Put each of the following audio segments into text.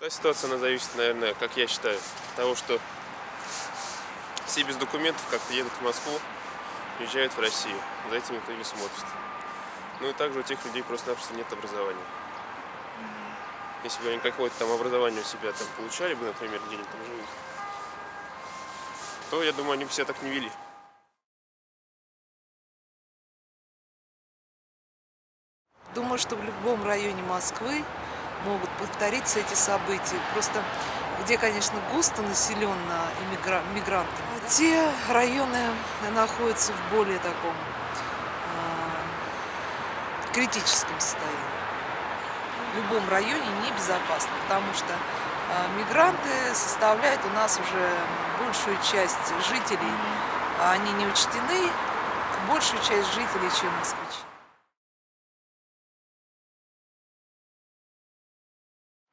Ситуация, она зависит, наверное, как я считаю, от того, что все без документов как-то едут в Москву, уезжают в Россию. За этим никто не смотрит. Ну и также у тех людей просто-напросто нет образования. Если бы они какое-то там образование у себя там получали бы, например, где они там живут, то, я думаю, они бы себя так не вели. Думаю, что в любом районе Москвы могут повториться эти события. Просто где, конечно, густо населенно мигрантами, те районы находятся в более таком критическом состоянии. В любом районе небезопасно, потому что мигранты составляют у нас уже большую часть жителей, они не учтены, большую часть жителей, чем москвичи.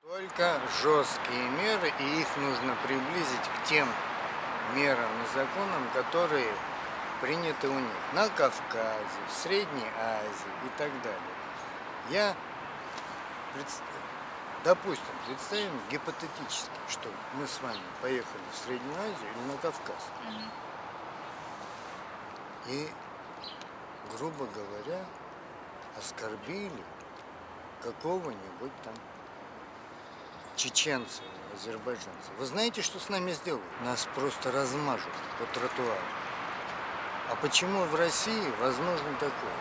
Только жесткие меры, и их нужно приблизить к тем мерам и законам, которые приняты у них на Кавказе, в Средней Азии и так далее. Допустим, представим гипотетически, что мы с вами поехали в Среднюю Азию или на Кавказ. И, грубо говоря, оскорбили какого-нибудь там чеченца или азербайджанца. Вы знаете, что с нами сделают? Нас просто размажут по тротуару. А почему в России возможно такое?